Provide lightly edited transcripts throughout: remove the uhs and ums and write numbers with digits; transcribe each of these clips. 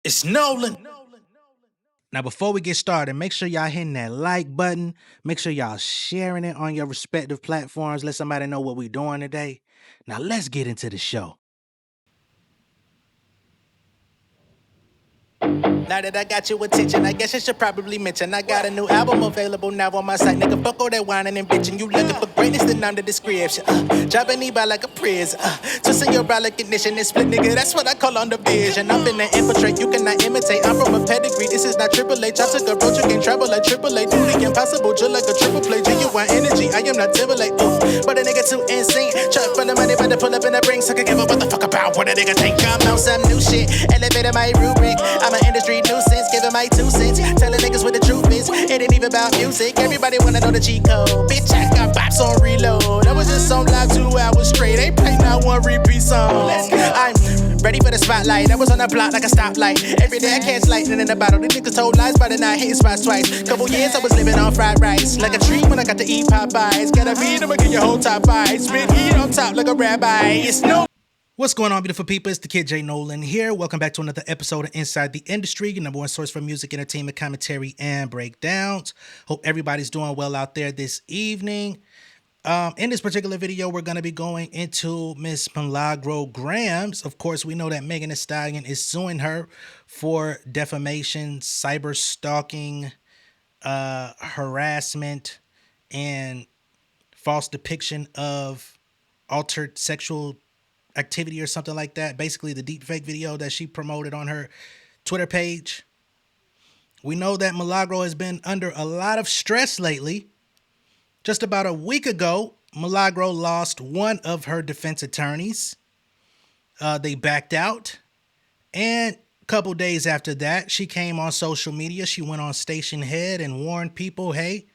It's Nolan. Now, before we get started, make sure y'all hitting that like button. Make sure y'all sharing it on your respective platforms. Let somebody know what we're doing today. Now, let's get into the show. Now that I got your attention, I guess I should probably mention I got a new album available now on my site. Nigga, fuck all that whining and bitching. You looking for greatness, then I'm the description. Dropping me by like a prison. Twisting your brow like ignition and split, nigga. That's what I call on the vision. I'm finna infiltrate, you cannot imitate. I'm from a pedigree, this is not Triple H. I took a road, you can't travel like Triple H. Do the impossible, just like a triple play. Genuine energy, I am not Timberlake. But a nigga too insane. Truck full of money, but to pull up in the ring. So I can give a what the fuck about what a nigga think. I'm on some new shit, elevated my rubric. I'm an industry nuisance, giving my 2 cents. Telling niggas what the truth is. It ain't even about music. Everybody wanna know the cheat code. Bitch, I got bops on reload. I was just on live 2 hours straight. Ain't playing not one repeat song. I'm ready for the spotlight. I was on the block like a stoplight. Every day I catch lightning in the bottle. These niggas told lies by the night, hitting spots twice. Couple years I was living on fried rice. Like a tree when I got to eat Popeyes. Gotta beat them, get your whole top 5. Spit heat on top like a rabbi. It's no. What's going on, beautiful people? It's the kid J Nolan here. Welcome back to another episode of Inside the Industry, your number one source for music, entertainment, commentary, and breakdowns. Hope everybody's doing well out there this evening. In this particular video, we're going to be going into Miss Milagro Gramz. Of course, we know that Megan Thee Stallion is suing her for defamation, cyber stalking, harassment, and false depiction of altered sexual activity or something like that. Basically the deep fake video that she promoted on her Twitter page. We know that Milagro has been under a lot of stress lately. Just about a week ago, Milagro lost one of her defense attorneys. They backed out. And a couple days after that, she came on social media. She went on Station Head and warned people, hey,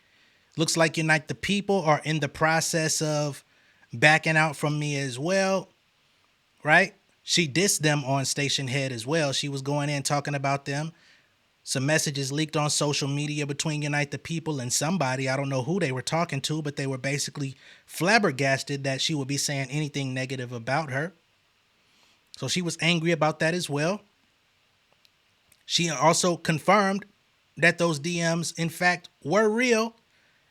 looks like Unite the People are in the process of backing out from me as well. Right? She dissed them on Station Head as well. She was going in talking about them. Some messages leaked on social media between Unite the People and somebody. I don't know who they were talking to, but they were basically flabbergasted that she would be saying anything negative about her. So she was angry about that as well. She also confirmed that those DMs, in fact, were real.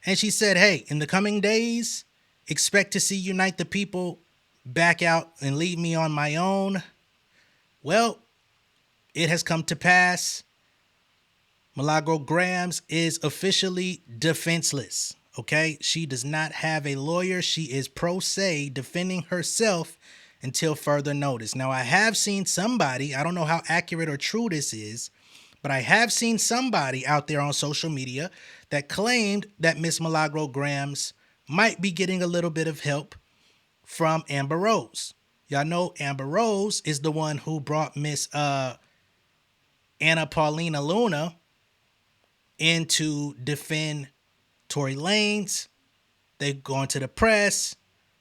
And she said, hey, in the coming days, expect to see Unite the People back out and leave me on my own. Well, it has come to pass. Milagro Gramz is officially defenseless. Okay, she does not have a lawyer. She is pro se defending herself until further notice. Now, I have seen somebody, I don't know how accurate or true this is, but I have seen somebody out there on social media that claimed that Miss Milagro Gramz might be getting a little bit of help from Amber Rose. Y'all know Amber Rose is the one who brought Miss Anna Paulina Luna in to defend Tory Lanez. They've gone to the press.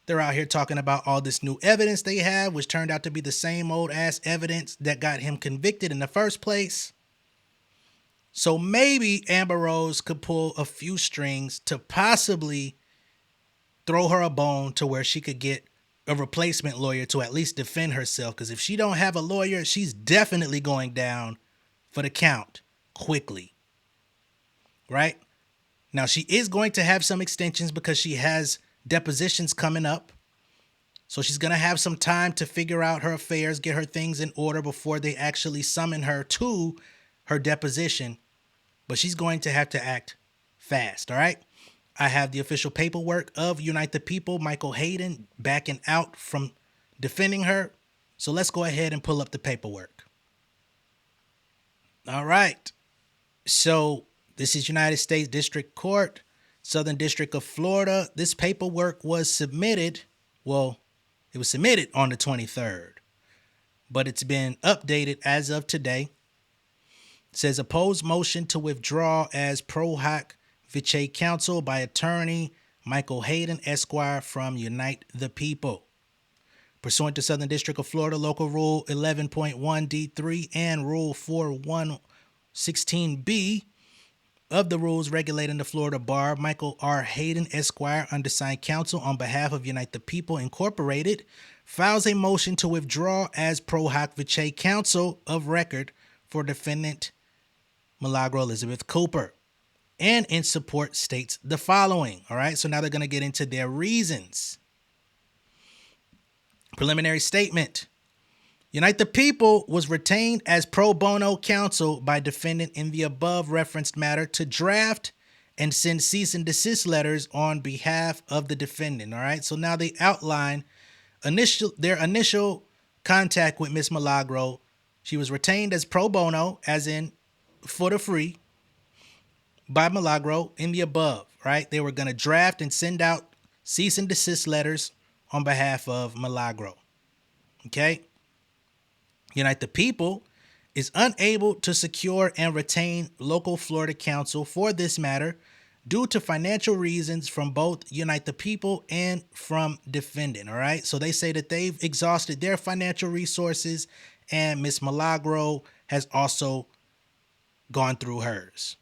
They're out here talking about all this new evidence they have, which turned out to be the same old ass evidence that got him convicted in the first place. So maybe Amber Rose could pull a few strings to possibly throw her a bone to where she could get a replacement lawyer to at least defend herself. Because if she don't have a lawyer, she's definitely going down for the count quickly. Right? Now, she is going to have some extensions because she has depositions coming up. So she's going to have some time to figure out her affairs, get her things in order before they actually summon her to her deposition. But she's going to have to act fast. All right? I have the official paperwork of Unite the People, Michael Hayden, backing out from defending her. So let's go ahead and pull up the paperwork. All right. So this is United States District Court, Southern District of Florida. This paperwork was submitted. Well, it was submitted on the 23rd, but it's been updated as of today. It says opposed motion to withdraw as pro hoc Vice counsel by attorney Michael Hayden, Esquire, from Unite the People. Pursuant to Southern District of Florida Local Rule 11.1D3 and Rule 4116B of the rules regulating the Florida Bar, Michael R. Hayden, Esquire, undersigned counsel on behalf of Unite the People, Incorporated, files a motion to withdraw as pro hoc Vice counsel of record for defendant Milagro Elizabeth Cooper, and in support states the following. All right, so now they're going to get into their reasons. Preliminary statement. Unite the People was retained as pro bono counsel by defendant in the above referenced matter to draft and send cease and desist letters on behalf of the defendant. All right, so now they outline their initial contact with Miss Milagro. She was retained as pro bono, as in for the free, by Milagro in the above, right? They were going to draft and send out cease and desist letters on behalf of Milagro. Okay? Unite the People is unable to secure and retain local Florida counsel for this matter due to financial reasons from both Unite the People and from defendant. All right. So they say that they've exhausted their financial resources and Miss Milagro has also gone through hers.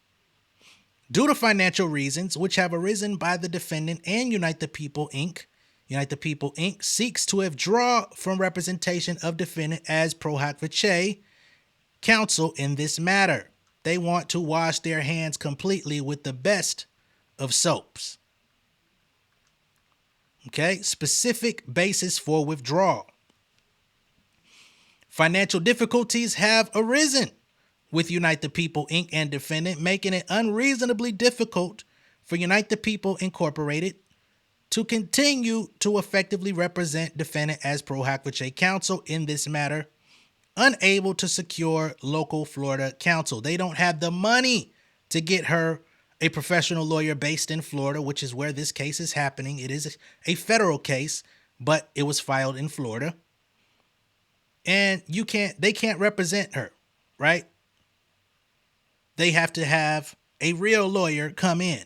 Due to financial reasons which have arisen by the defendant and Unite the People, Inc., Unite the People, Inc. seeks to withdraw from representation of defendant as pro hac vice counsel in this matter. They want to wash their hands completely with the best of soaps. Okay, specific basis for withdrawal. Financial difficulties have arisen with Unite the People, Inc. and defendant, making it unreasonably difficult for Unite the People, Incorporated to continue to effectively represent defendant as pro hac vice counsel in this matter, unable to secure local Florida counsel. They don't have the money to get her a professional lawyer based in Florida, which is where this case is happening. It is a federal case, but it was filed in Florida. And they can't represent her, right? They have to have a real lawyer come in.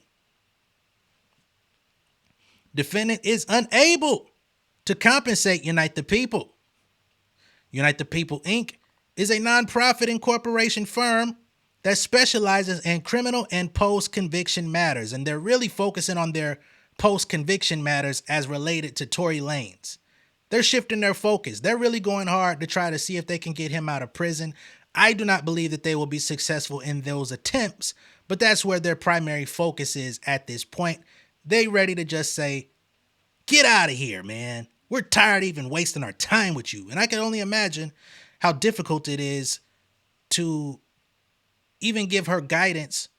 Defendant is unable to compensate Unite the People. Unite the People, Inc. is a nonprofit incorporation firm that specializes in criminal and post-conviction matters, and they're really focusing on their post-conviction matters as related to Tory Lanez. They're shifting their focus. They're really going hard to try to see if they can get him out of prison. I do not believe that they will be successful in those attempts, but that's where their primary focus is at this point. They ready to just say, get out of here, man. We're tired of even wasting our time with you. And I can only imagine how difficult it is to even give her guidance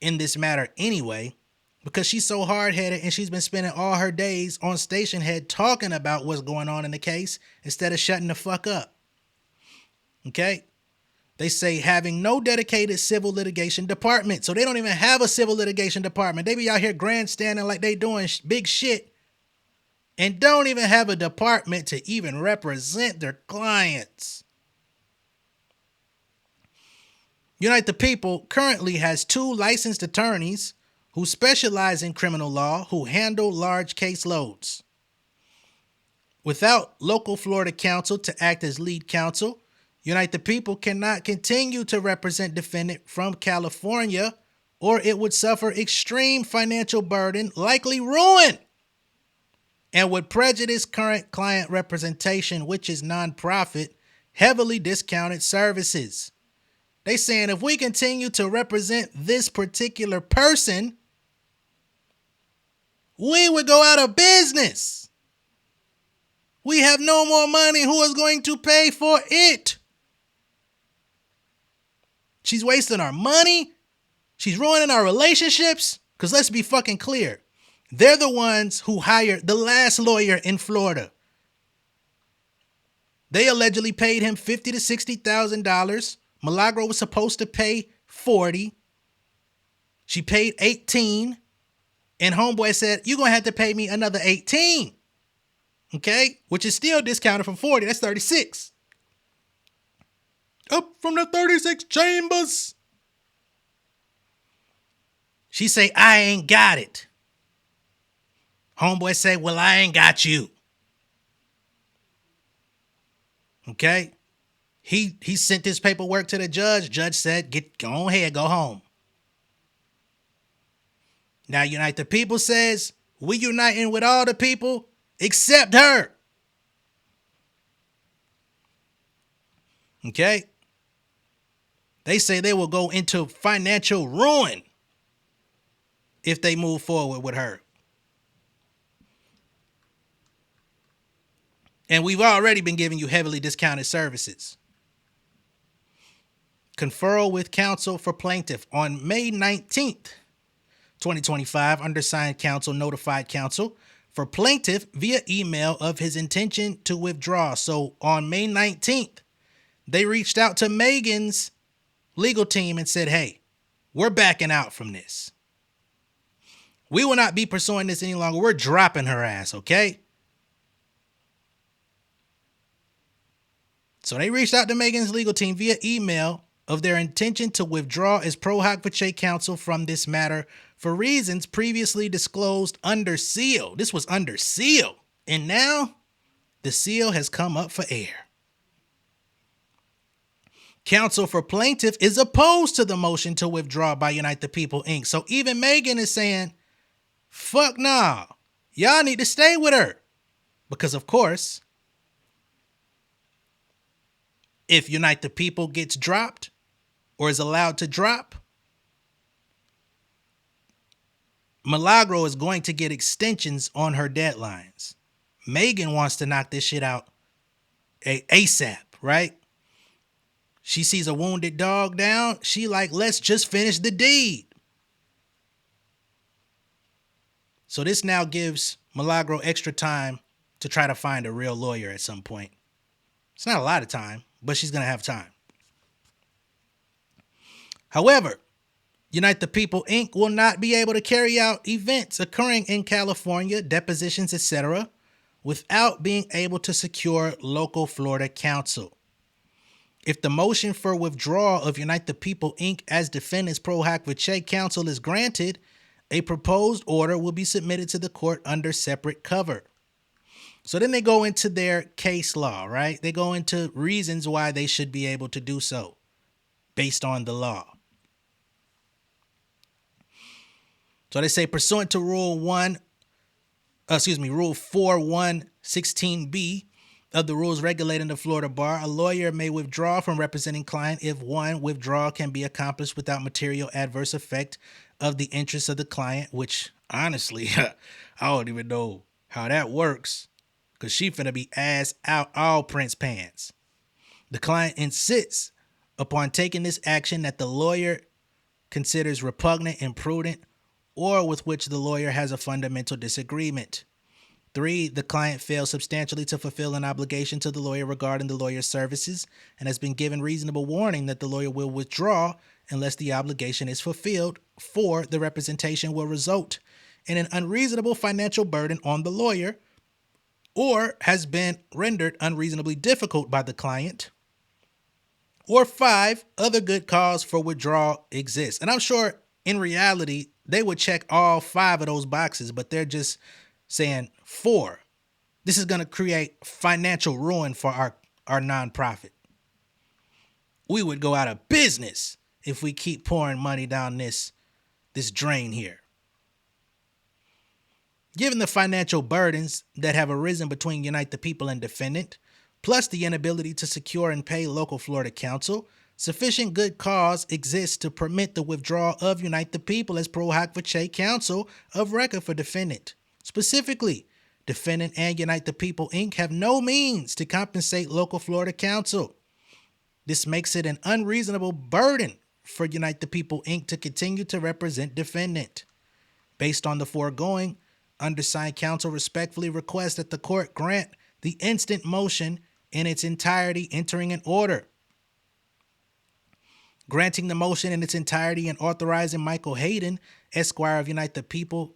in this matter anyway, because she's so hard-headed and she's been spending all her days on station head talking about what's going on in the case instead of shutting the fuck up. Okay? They say having no dedicated civil litigation department. So they don't even have a civil litigation department. They be out here grandstanding like they doing big shit and don't even have a department to even represent their clients. Unite the People currently has 2 licensed attorneys who specialize in criminal law who handle large caseloads. Without local Florida counsel to act as lead counsel, Unite the People cannot continue to represent defendant from California, or it would suffer extreme financial burden, likely ruin, and would prejudice current client representation, which is nonprofit, heavily discounted services. They saying if we continue to represent this particular person, we would go out of business. We have no more money. Who is going to pay for it? She's wasting our money. She's ruining our relationships. Because let's be fucking clear. They're the ones who hired the last lawyer in Florida. They allegedly paid him $50,000 to $60,000. Milagro was supposed to pay $40,000. She paid $18,000. And homeboy said, you're going to have to pay me another $18,000. Okay? Which is still discounted from $40,000. That's $36,000. Up from the 36 chambers. She say, I ain't got it. Homeboy say, well, I ain't got you. Okay? He sent his paperwork to the judge. Judge said, go ahead, go home. Now, Unite the People says, we uniting with all the people except her. Okay? They say they will go into financial ruin if they move forward with her. And we've already been giving you heavily discounted services. Conferral with counsel for plaintiff. On May 19th, 2025, undersigned counsel notified counsel for plaintiff via email of his intention to withdraw. So on May 19th, they reached out to Megan's legal team and said, hey, we're backing out from this. We will not be pursuing this any longer. We're dropping her ass, okay? So they reached out to Megan's legal team via email of their intention to withdraw as pro hoc vitae counsel from this matter for reasons previously disclosed under seal. This was under seal. And now the seal has come up for air. Counsel for plaintiff is opposed to the motion to withdraw by Unite the People, Inc. So even Megan is saying, fuck nah, y'all need to stay with her. Because of course, if Unite the People gets dropped or is allowed to drop, Milagro is going to get extensions on her deadlines. Megan wants to knock this shit out ASAP, right? She sees a wounded dog down. She like, let's just finish the deed. So this now gives Milagro extra time to try to find a real lawyer at some point. It's not a lot of time, but she's going to have time. However, Unite the People, Inc. will not be able to carry out events occurring in California, depositions, etc., without being able to secure local Florida counsel. If the motion for withdrawal of Unite the People, Inc. as defendants pro hoc vitae counsel is granted, a proposed order will be submitted to the court under separate cover. So then they go into their case law, right? They go into reasons why they should be able to do so based on the law. So they say pursuant to Rule 4116B of the rules regulating the Florida bar, a lawyer may withdraw from representing client if one, withdrawal can be accomplished without material adverse effect of the interests of the client, which honestly, I don't even know how that works because she finna be ass out all Prince pants. The client insists upon taking this action that the lawyer considers repugnant, imprudent, or with which the lawyer has a fundamental disagreement. 3, the client fails substantially to fulfill an obligation to the lawyer regarding the lawyer's services and has been given reasonable warning that the lawyer will withdraw unless the obligation is fulfilled. 4, the representation will result in an unreasonable financial burden on the lawyer or has been rendered unreasonably difficult by the client. Or 5, other good cause for withdrawal exists. And I'm sure in reality, they would check all 5 of those boxes, but they're just saying 4. This is going to create financial ruin for our nonprofit. We would go out of business if we keep pouring money down this drain here. Given the financial burdens that have arisen between Unite the People and defendant, plus the inability to secure and pay local Florida counsel, sufficient good cause exists to permit the withdrawal of Unite the People as pro hoc vitae counsel of record for defendant. Specifically, defendant and Unite the People, Inc. have no means to compensate local Florida counsel. This makes it an unreasonable burden for Unite the People, Inc. to continue to represent defendant. Based on the foregoing, undersigned counsel respectfully requests that the court grant the instant motion in its entirety, entering an order granting the motion in its entirety and authorizing Michael Hayden, Esquire of Unite the People,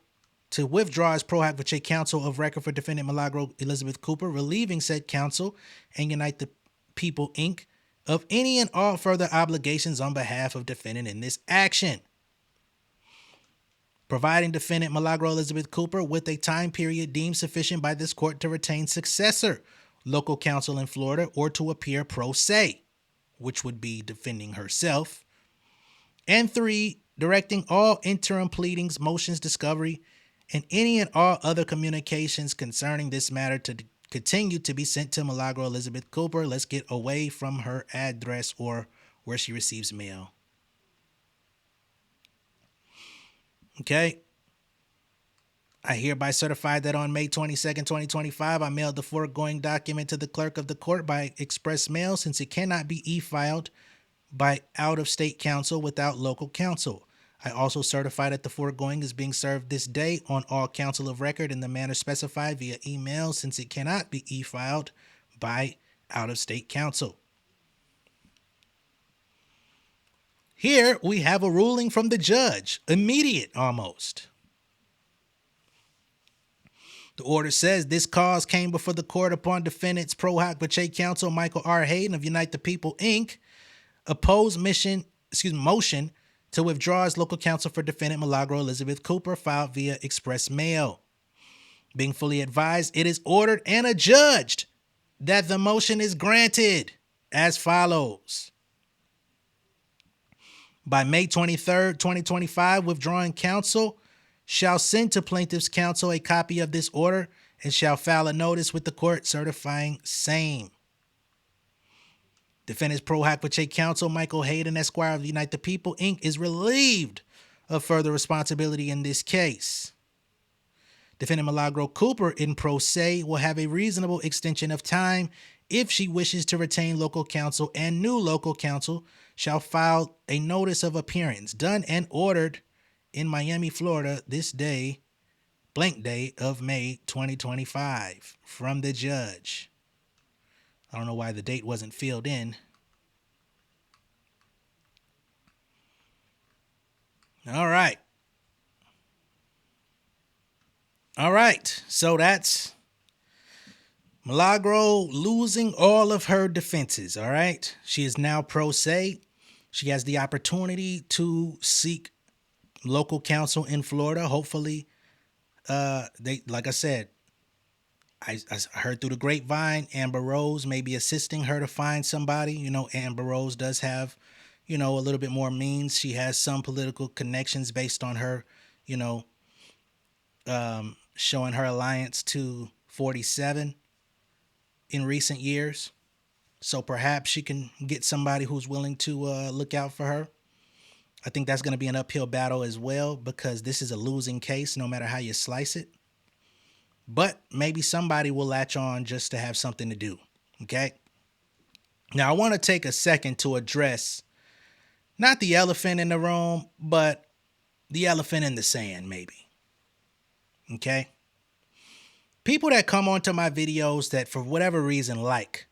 to withdraw as pro hoc vitae counsel of record for defendant Milagro Elizabeth Cooper, relieving said counsel and Unite the People, Inc. of any and all further obligations on behalf of defendant in this action. Providing defendant Milagro Elizabeth Cooper with a time period deemed sufficient by this court to retain successor local counsel in Florida or to appear pro se, which would be defending herself. And 3, directing all interim pleadings, motions, discovery, and any and all other communications concerning this matter to continue to be sent to Milagro Elizabeth Cooper. Let's get away from her address or where she receives mail. Okay. I hereby certify that on May 22nd, 2025, I mailed the foregoing document to the clerk of the court by express mail since it cannot be e-filed by out-of-state counsel without local counsel. I also certify that the foregoing is being served this day on all counsel of record in the manner specified via email since it cannot be e-filed by out-of-state counsel. Here we have a ruling from the judge, immediate almost. The order says this cause came before the court upon defendants pro hoc Bache counsel Michael R. Hayden of Unite the People, Inc. opposed motion to withdraw as local counsel for defendant Milagro Elizabeth Cooper filed via express mail. Being fully advised, it is ordered and adjudged that the motion is granted as follows. By May 23rd, 2025, withdrawing counsel shall send to plaintiff's counsel a copy of this order and shall file a notice with the court certifying same. Defendant's pro hoc Bache counsel Michael Hayden, Esquire of Unite the People, Inc. is relieved of further responsibility in this case. Defendant Milagro Cooper in pro se will have a reasonable extension of time if she wishes to retain local counsel, and new local counsel shall file a notice of appearance done and ordered in Miami, Florida, this day, blank day of May 2025, from the judge. I don't know why the date wasn't filled in. All right. So that's Milagro losing all of her defenses. All right. She is now pro se. She has the opportunity to seek local counsel in Florida. Hopefully, like I said, I heard through the grapevine, Amber Rose may be assisting her to find somebody. You know, Amber Rose does have, a little bit more means. She has some political connections based on her, showing her alliance to 47 in recent years. So perhaps she can get somebody who's willing to look out for her. I think that's going to be an uphill battle as well because this is a losing case no matter how you slice it. But maybe somebody will latch on just to have something to do. Okay. Now I want to take a second to address not the elephant in the room, but the elephant in the sand, maybe. Okay. People that come onto my videos that for whatever reason like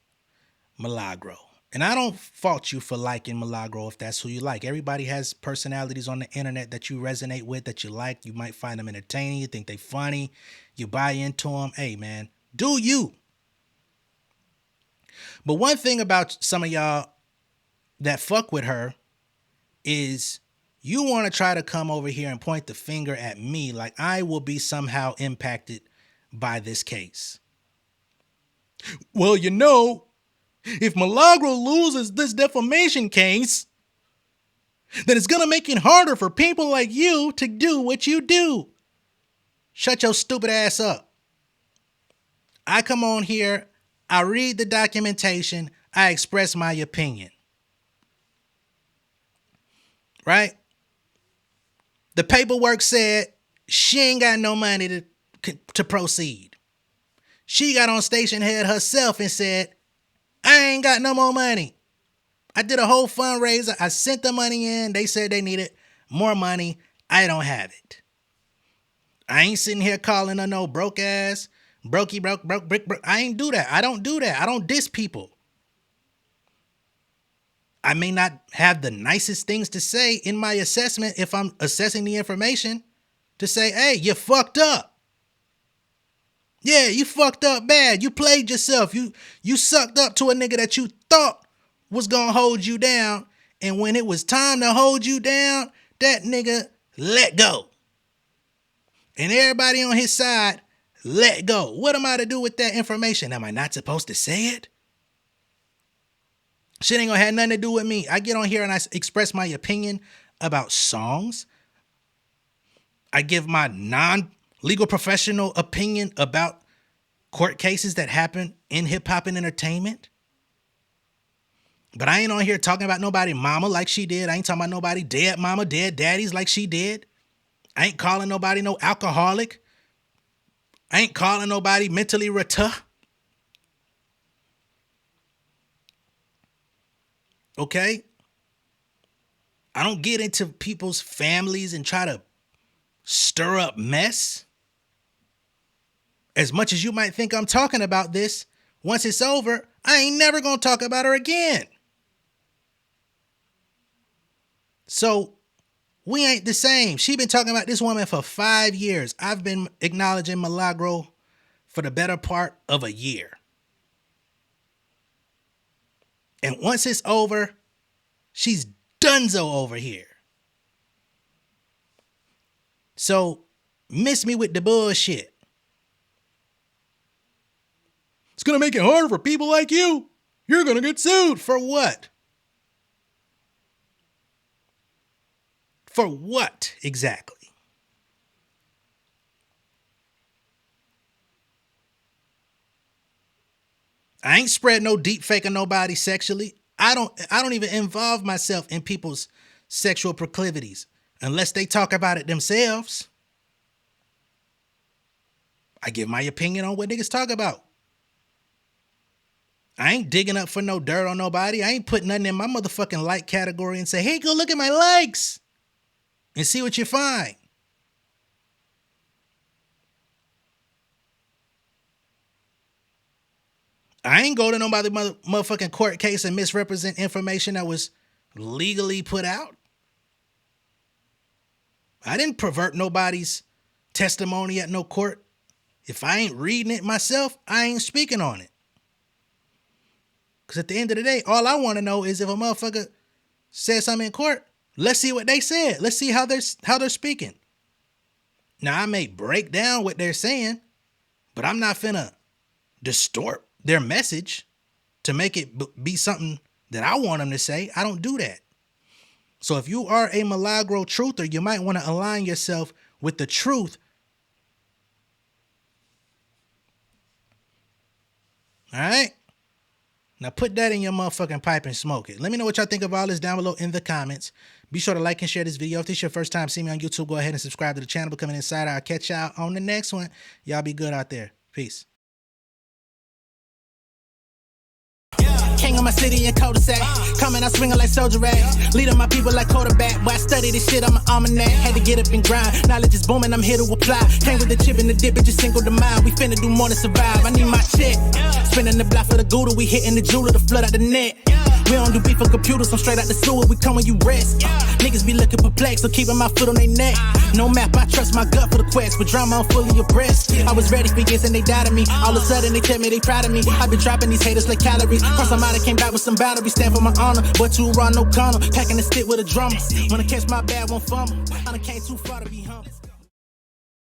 Milagro. And I don't fault you for liking Milagro if that's who you like. Everybody has personalities on the internet that you resonate with, that you like. You might find them entertaining. You think they funny. You buy into them. Hey, man, do you. But one thing about some of y'all that fuck with her is you want to try to come over here and point the finger at me like I will be somehow impacted by this case. Well, if Milagro loses this defamation case, then it's going to make it harder for people like you to do what you do. Shut your stupid ass up. I come on here, I read the documentation, I express my opinion. Right? The paperwork said she ain't got no money to proceed. She got on station head herself and said, I ain't got no more money. I did a whole fundraiser. I sent the money in. They said they needed more money. I don't have it. I ain't sitting here calling her no broke ass, broke. I ain't do that. I don't do that. I don't diss people. I may not have the nicest things to say in my assessment if I'm assessing the information to say, hey, you fucked up. Yeah, you fucked up bad. You played yourself. You sucked up to a nigga that you thought was gonna hold you down. And when it was time to hold you down, that nigga let go. And everybody on his side let go. What am I to do with that information? Am I not supposed to say it? Shit ain't gonna have nothing to do with me. I get on here and I express my opinion about songs. I give my non-legal professional opinion about court cases that happen in hip hop and entertainment. But I ain't on here talking about nobody mama like she did. I ain't talking about nobody dead mama, dead daddies like she did. I ain't calling nobody no alcoholic. I ain't calling nobody mentally retarded. Okay? I don't get into people's families and try to stir up mess. As much as you might think I'm talking about this, once it's over, I ain't never gonna talk about her again. So we ain't the same. She been talking about this woman for 5 years. I've been acknowledging Milagro for the better part of a year. And once it's over, she's donezo over here. So miss me with the bullshit. It's going to make it harder for people like you. You're going to get sued. For what? For what exactly? I ain't spread no deep fake of nobody sexually. I don't even involve myself in people's sexual proclivities unless they talk about it themselves. I give my opinion on what niggas talk about. I ain't digging up for no dirt on nobody. I ain't putting nothing in my motherfucking like category and say, hey, go look at my likes and see what you find. I ain't go to nobody motherfucking court case and misrepresent information that was legally put out. I didn't pervert nobody's testimony at no court. If I ain't reading it myself, I ain't speaking on it. Because at the end of the day, all I want to know is if a motherfucker said something in court, let's see what they said. Let's see how they're speaking. Now, I may break down what they're saying, but I'm not finna distort their message to make it be something that I want them to say. I don't do that. So if you are a Milagro truther, you might want to align yourself with the truth. All right? Now put that in your motherfucking pipe and smoke it. Let me know what y'all think of all this down below in the comments. Be sure to like and share this video. If this is your first time seeing me on YouTube, go ahead and subscribe to the channel. Become an insider. I'll catch y'all on the next one. Y'all be good out there. Peace. King of my city and cul-de-sac. Coming out swinging like soldier rags. Leading my people like quarterback. Boy, I study this shit, I'm an almanac. Had to get up and grind. Knowledge is booming, I'm here to apply. Came with the chip and the dip, it just single the mind. We finna do more than survive. I need my check. Spinning the block for the Gouda. We hitting the jeweler to flood out the net. We don't do beef on computers, I'm straight out the sewer. We come when you rest. Niggas be looking perplexed, so keeping my foot on their neck. No map, I trust my gut for the quest. But drama, I'm fully abreast. I was ready for years and they doubted me. All of a sudden they tell me they proud of me. I been dropping these haters like calories. Cross them out, I came back with some boundaries. Stand for my honor, but you run no corner. Packing the stick with a drummer. Wanna catch my bad, won't fumble. I done came too far to be humble.